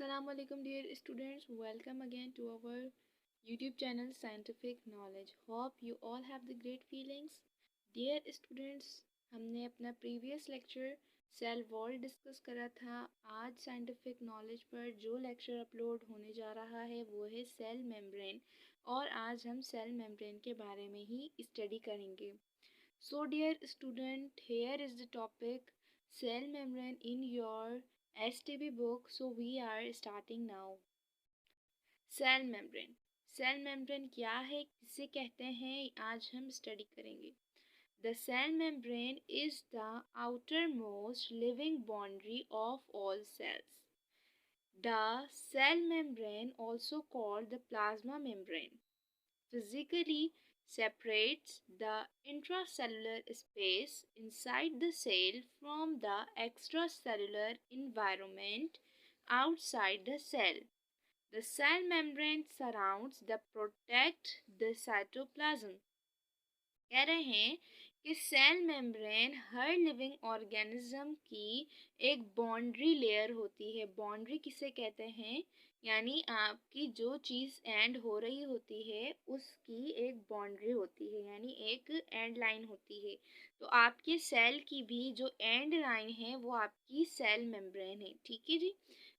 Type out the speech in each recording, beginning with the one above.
Assalamualaikum dear students, welcome again to our YouTube channel Scientific Knowledge. Hope you all have the great feelings. Dear students, हमने अपना previous lecture cell wall discuss करा था। आज scientific knowledge पर जो lecture upload होने जा रहा है वो है सेल मेम्ब्रेन, और आज हम सेल मेम्ब्रेन के बारे में ही स्टडी करेंगे। So dear student, here is the topic cell membrane in your STB book. So we are starting now. Cell membrane. Cell membrane क्या है, किसे कहते हैं, आज हम स्टडी करेंगे। The cell membrane is the outermost living boundary of all cells. The cell membrane, also called the plasma membrane, physically separates the intracellular space inside the cell from the extracellular environment outside the cell. The cell membrane surrounds the protect the cytoplasm. कह रहे हैं कि cell membrane हर living organism की एक boundary layer होती है। Boundary किसे कहते हैं, यानी आपकी जो चीज़ एंड हो रही होती है उसकी एक बाउंड्री होती है, यानी एक एंड लाइन होती है। तो आपके सेल की भी जो एंड लाइन है वो आपकी सेल मेम्ब्रेन है, ठीक है जी।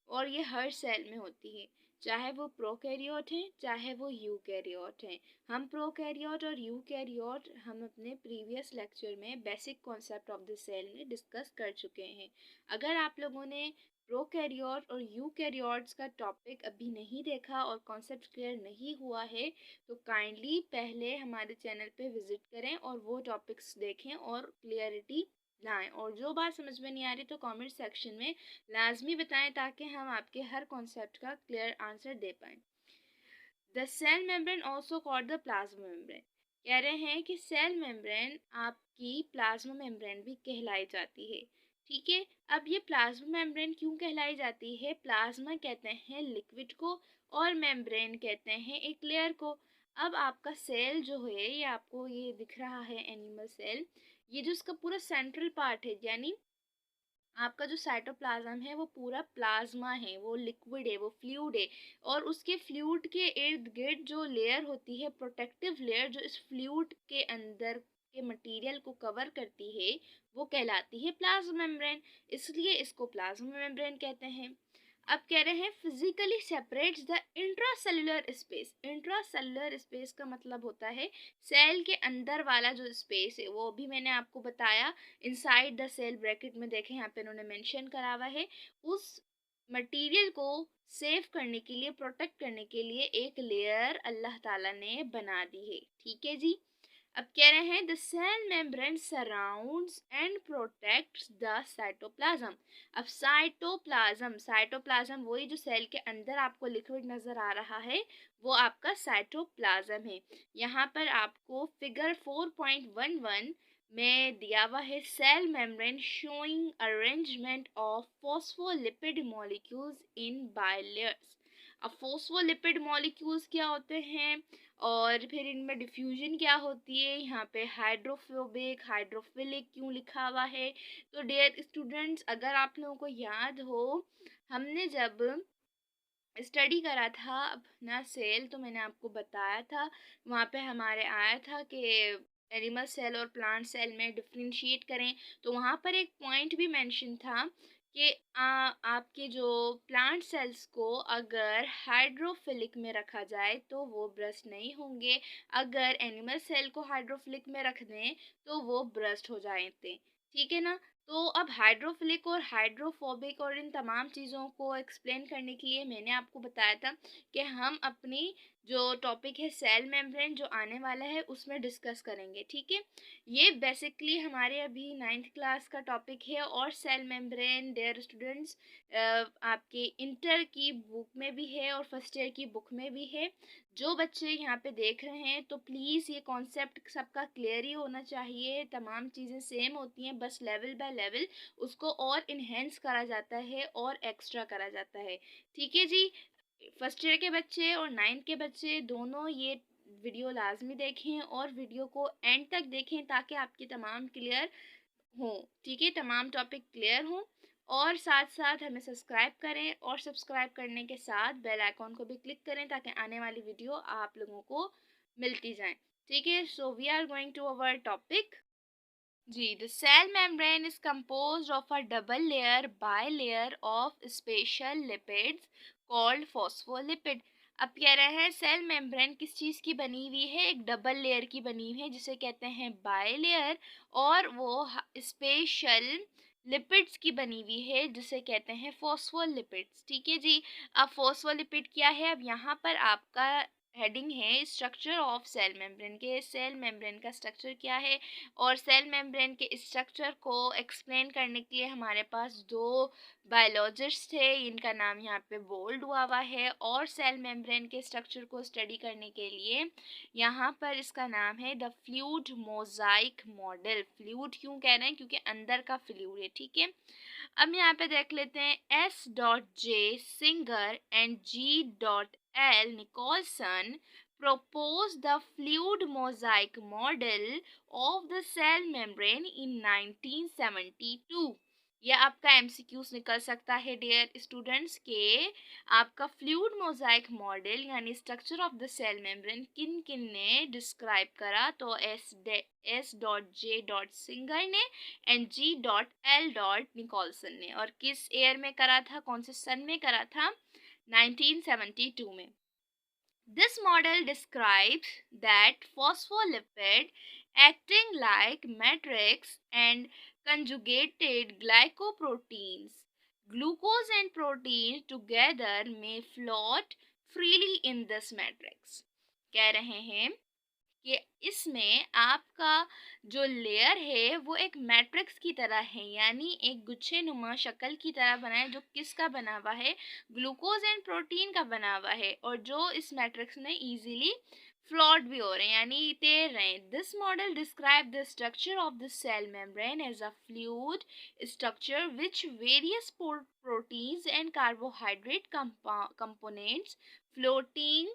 और ये हर सेल में होती है, चाहे वो प्रोकैरियोट हैं चाहे वो यूकैरियोट हैं। हम प्रोकैरियोट और यूकैरियोट हम अपने प्रीवियस लेक्चर में basic concept of the cell में डिस्कस कर चुके हैं। अगर आप लोगों ने प्रोकैरियोट और यूकैरियोट्स का टॉपिक अभी नहीं देखा और कॉन्सेप्ट क्लियर नहीं हुआ है तो काइंडली पहले हमारे चैनल पे विजिट करें और वो टॉपिक्स देखें और क्लियरिटी लाएं। और जो बात समझ में नहीं आ रही तो कमेंट सेक्शन में लाजमी बताएं ताकि हम आपके हर कॉन्सेप्ट का क्लियर आंसर दे पाएं। The cell membrane also called the plasma membrane. कह रहे हैं कि सेल मेम्ब्रेन आपकी प्लाज्मा मेम्ब्रेन भी कहलाई जाती है, ठीक है। अब ये प्लाज्मा मेम्ब्रेन क्यों कहलाई जाती है? प्लाज्मा कहते हैं लिक्विड को और मेम्ब्रेन कहते हैं एक लेयर को। अब आपका सेल जो है, ये आपको ये दिख रहा है एनिमल सेल, ये जो इसका पूरा सेंट्रल पार्ट है, यानी आपका जो साइटोप्लाज्म है वो पूरा प्लाज्मा है, वो लिक्विड है, वो फ्लूइड है। और उसके फ्लूइड के इर्द गिर्द जो लेयर होती है, प्रोटेक्टिव लेयर, जो इस फ्लूइड के अंदर के मटेरियल को कवर करती है, वो कहलाती है प्लाज्मा मेम्ब्रेन। इसलिए इसको प्लाज्मा मेम्ब्रेन कहते हैं। अब कह रहे हैं physically separates the intracellular space. Intracellular space का मतलब होता है सेल के अंदर वाला जो स्पेस है, वो भी मैंने आपको बताया इनसाइड द सेल ब्रैकेट में, देखें यहाँ पे उन्होंने मेंशन करा हुआ है। उस मटेरियल को सेव करने के लिए, प्रोटेक्ट करने के लिए एक लेयर अल्लाह ताला ने बना दी है, ठीक है जी। अब कह रहे हैं the cell membrane surrounds and protects the cytoplasm. अब साइटोप्लाज्म वही जो सेल के अंदर आपको लिक्विड नजर आ रहा है, वो आपका साइटोप्लाज्म है। यहाँ पर आपको फिगर 4.11 में दिया हुआ है cell membrane showing arrangement of phospholipid molecules in bilayers. अब फॉस्फोलिपिड मॉलिक्यूल्स क्या होते हैं और फिर इनमें डिफ्यूजन क्या होती है, यहाँ पे हाइड्रोफोबिक हाइड्रोफिलिक क्यों लिखा हुआ है। तो डियर स्टूडेंट्स, अगर आप लोगों को याद हो, हमने जब स्टडी करा था अपना सेल तो मैंने आपको बताया था, वहाँ पे हमारे आया था कि एनिमल सेल और प्लांट सेल में डिफ्रेंशिएट करें। तो वहाँ पर एक पॉइंट भी मेंशन था कि आपके जो प्लांट सेल्स को अगर हाइड्रोफिलिक में रखा जाए तो वो ब्रस्ट नहीं होंगे, अगर एनिमल सेल को हाइड्रोफिलिक में रख दें तो वो ब्रस्ट हो जाते, ठीक है ना। तो अब हाइड्रोफिलिक और हाइड्रोफोबिक और इन तमाम चीज़ों को एक्सप्लेन करने के लिए मैंने आपको बताया था कि हम अपनी जो टॉपिक है सेल मेम्ब्रेन जो आने वाला है उसमें डिस्कस करेंगे, ठीक है। ये बेसिकली हमारे अभी 9th क्लास का टॉपिक है और सेल मेम्ब्रेन डियर स्टूडेंट्स आपके इंटर की बुक में भी है और फर्स्ट ईयर की बुक में भी है। जो बच्चे यहाँ पे देख रहे हैं तो प्लीज़ ये कॉन्सेप्ट सबका क्लियर ही होना चाहिए। तमाम चीज़ें सेम होती हैं, बस लेवल बाय लेवल उसको और इन्हेंस करा जाता है और एक्स्ट्रा करा जाता है, ठीक है जी। फर्स्ट ईयर के बच्चे और 9th के बच्चे दोनों ये वीडियो लाजमी देखें और वीडियो को एंड तक देखें ताकि आपकी तमाम क्लियर हो, ठीक है, तमाम टॉपिक क्लियर हो। और साथ साथ हमें सब्सक्राइब करें और सब्सक्राइब करने के साथ बेल आइकॉन को भी क्लिक करें ताकि आने वाली वीडियो आप लोगों को मिलती जाए। ठीक है, so we are going to our topic. जी, the cell membrane is composed of a double layer by layer of special lipids called phospholipid. अब कह रहे हैं सेल मेम्ब्रेन किस चीज़ की बनी हुई है, एक डबल लेयर की बनी हुई है जिसे कहते हैं बाय लेयर, और वो स्पेशल लिपिड्स की बनी हुई है जिसे कहते हैं फॉस्फोलिपिड्स। ठीक है जी, अब फॉस्फोलिपिड क्या है, अब यहाँ पर आपका हेडिंग है स्ट्रक्चर ऑफ सेल मेम्ब्रेन के, सेल मेम्ब्रेन का स्ट्रक्चर क्या है। और सेल मेम्ब्रेन के स्ट्रक्चर को एक्सप्लेन करने के लिए हमारे पास दो बायोलॉजिस्ट थे, इनका नाम यहाँ पे बोल्ड हुआ है। और सेल मेम्ब्रेन के स्ट्रक्चर को स्टडी करने के लिए यहाँ पर इसका नाम है the fluid mosaic model. Fluid क्यों कह रहे हैं, क्योंकि अंदर का फ्लूइड है। ठीक है, अब यहाँ पे देख लेते हैं S.J Singer and G.L Nicolson proposed the fluid mosaic model of the cell membrane in 1972। यह आपका एमसीक्यूज निकल सकता है डियर स्टूडेंट्स के, आपका फ्लूइड मोजाइक मॉडल यानी structure of the cell membrane किन किन ने डिस्क्राइब करा, तो S.J सिंगर ने एंड G.L निकोलसन ने। और किस ईयर में करा था, कौन से सन में करा था, 1972 में। This model describes that phospholipid acting like matrix and conjugated glycoproteins, glucose and proteins together may float freely in this matrix। कह रहे हैं कि इसमें आपका जो लेयर है वो एक मैट्रिक्स की तरह है, यानी एक गुच्छे नुमा शक्ल की तरह बना है, जो किसका बना हुआ है, ग्लूकोज एंड प्रोटीन का बना हुआ है, और जो इस मैट्रिक्स में इजीली फ्लॉट भी हो रहे हैं यानी तैर रहे हैं। This model describe the structure of the cell membrane as a fluid structure which various proteins and carbohydrate components floating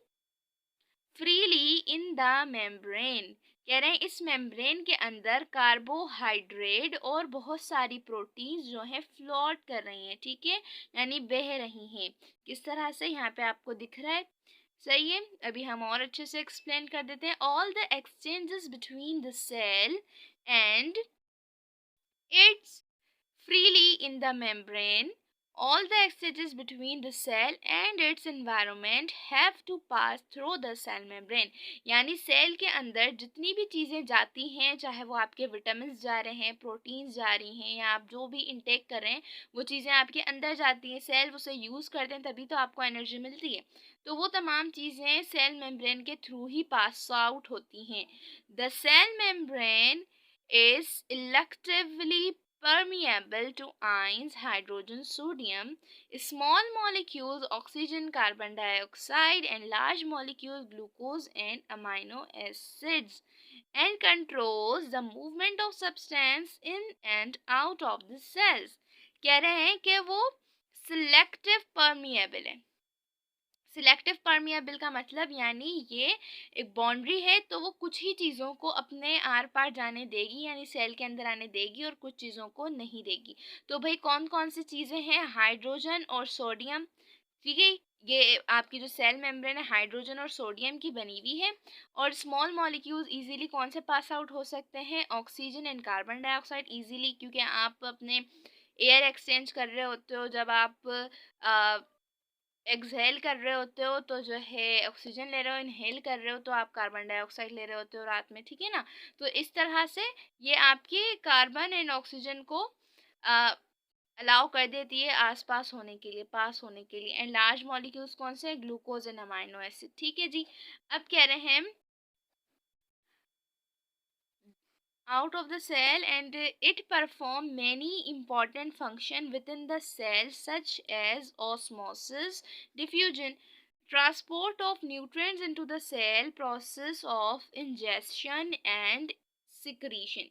freely in the membrane. कह रहे हैं इस मेम्ब्रेन के अंदर कार्बोहाइड्रेट और बहुत सारी प्रोटीन्स जो है फ्लोट कर रही हैं। ठीक है, यानी बह रही हैं। किस तरह से, यहाँ पे आपको दिख रहा है, सही है। अभी हम और अच्छे से एक्सप्लेन कर देते हैं। All the exchanges between the cell and its freely in the membrane, all the exchanges between the cell and its environment have to pass through the cell membrane। यानी सेल के अंदर जितनी भी चीज़ें जाती हैं, चाहे वो आपके विटामिन जा रहे हैं, प्रोटीन्स जा रही हैं, या आप जो भी इंटेक कर रहे हैं वो चीज़ें आपके अंदर जाती हैं, सेल उसे यूज़ करते हैं, तभी तो आपको एनर्जी मिलती है। तो वो तमाम चीज़ें सेल मेम्ब्रेन के थ्रू ही पास आउट होती हैं। The cell membrane is electively permeable to ions, hydrogen, sodium, small molecules, oxygen, carbon dioxide, and large molecules, glucose and amino acids, and controls the movement of substance in and out of the cells। कह रहे हैं कि वो selective permeable है। Selective permeable का मतलब यानी ये एक बाउंड्री है, तो वो कुछ ही चीज़ों को अपने आर पार जाने देगी, यानी सेल के अंदर आने देगी, और कुछ चीज़ों को नहीं देगी। तो भाई कौन कौन सी चीज़ें हैं, हाइड्रोजन और सोडियम। ठीक है, ये आपकी जो सेल मेम्ब्रेन है हाइड्रोजन और सोडियम की बनी हुई है। और स्मॉल मॉलिक्यूल्स इजीली कौन से पास आउट हो सकते हैं, oxygen and carbon dioxide easily, क्योंकि आप अपने एयर एक्सचेंज कर रहे होते हो, जब आप एक्सहेल कर रहे होते हो तो जो है ऑक्सीजन ले रहे हो, इनहेल कर रहे हो तो आप कार्बन डाइऑक्साइड ले रहे होते हो रात में। ठीक है ना, तो इस तरह से ये आपके कार्बन एंड ऑक्सीजन को अलाउ कर देती है आसपास होने के लिए, पास होने के लिए। एंड लार्ज मॉलिक्यूल्स कौन से, ग्लूकोज एंड अमाइनो एसिड। ठीक है जी, अब कह रहे हैं out of the cell, and it perform many important function within the cell such as osmosis, diffusion, transport of nutrients into the cell, process of ingestion and secretion।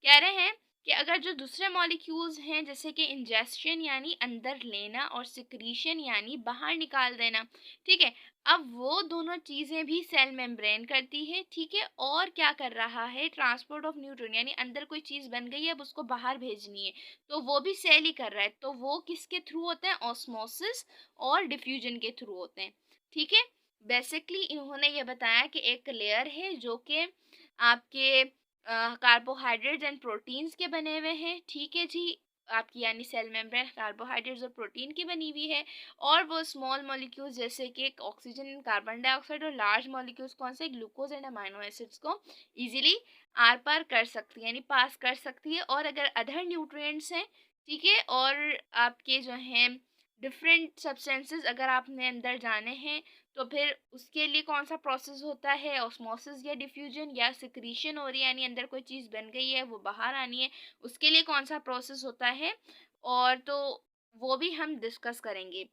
कह रहे हैं कि अगर जो दूसरे मॉलिक्यूल्स हैं जैसे कि इंजेस्शन यानी अंदर लेना और सिक्रीशन यानी बाहर निकाल देना, ठीक है, अब वो दोनों चीज़ें भी सेल मेम्ब्रेन करती है, ठीक है। और क्या कर रहा है, ट्रांसपोर्ट ऑफ न्यूट्रॉन यानी अंदर कोई चीज़ बन गई है अब उसको बाहर भेजनी है, तो वो भी सेल ही कर रहा है। तो वो किसके थ्रू होते हैं, ऑस्मोसिस और डिफ्यूजन के थ्रू होते हैं, ठीक है। बेसिकली इन्होंने ये बताया कि एक लेयर है जो कि आपके कार्बोहाइड्रेट्स एंड प्रोटीन्स के बने हुए हैं, ठीक है जी। आपकी यानी सेल मेम्ब्रेन कार्बोहाइड्रेट्स और प्रोटीन की बनी हुई है। और वो स्मॉल मॉलिक्यूल्स जैसे कि ऑक्सीजन, कार्बन डाइऑक्साइड और लार्ज मॉलिक्यूल्स कौन से, ग्लूकोज एंड अमाइनो एसिड्स को इजीली आर पार कर सकती है यानी पास कर सकती है। और अगर अदर न्यूट्रिएंट्स हैं, ठीक है, और आपके जो हैं डिफरेंट सब्सटेंसेस अगर आपने अंदर जाने हैं, तो फिर उसके लिए कौन सा प्रोसेस होता है, ऑस्मोसिस या डिफ्यूजन या सिक्रीशन हो रही है यानी अंदर कोई चीज़ बन गई है वो बाहर आनी है, उसके लिए कौन सा प्रोसेस होता है, और तो वो भी हम डिस्कस करेंगे।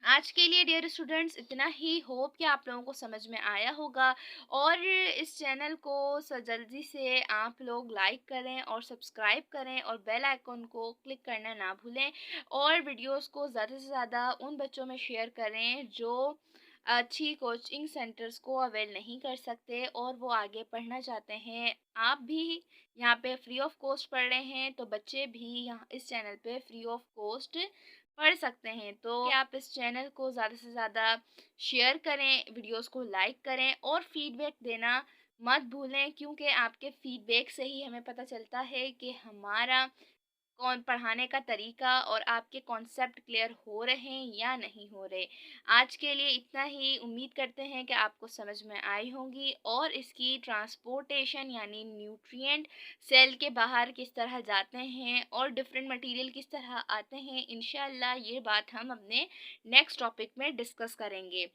आज के लिए डियर स्टूडेंट्स इतना ही। होप कि आप लोगों को समझ में आया होगा। और इस चैनल को जल्दी से आप लोग लाइक करें और सब्सक्राइब करें और बेल आइकॉन को क्लिक करना ना भूलें। और वीडियोस को ज़्यादा से ज़्यादा उन बच्चों में शेयर करें जो अच्छी कोचिंग सेंटर्स को अवेल नहीं कर सकते और वो आगे पढ़ना चाहते हैं। आप भी यहाँ पे फ्री ऑफ कॉस्ट पढ़ रहे हैं, तो बच्चे भी यहाँ इस चैनल पे फ्री ऑफ कॉस्ट पढ़ सकते हैं। तो कि आप इस चैनल को ज़्यादा से ज़्यादा शेयर करें, वीडियोस को लाइक करें और फीडबैक देना मत भूलें, क्योंकि आपके फीडबैक से ही हमें पता चलता है कि हमारा कौन पढ़ाने का तरीका और आपके कॉन्सेप्ट क्लियर हो रहे हैं या नहीं हो रहे। आज के लिए इतना ही। उम्मीद करते हैं कि आपको समझ में आई होंगी और इसकी ट्रांसपोर्टेशन यानी न्यूट्रिएंट सेल के बाहर किस तरह जाते हैं और डिफरेंट मटेरियल किस तरह आते हैं। इंशाल्लाह ये बात हम अपने नेक्स्ट टॉपिक में डिस्कस करेंगे।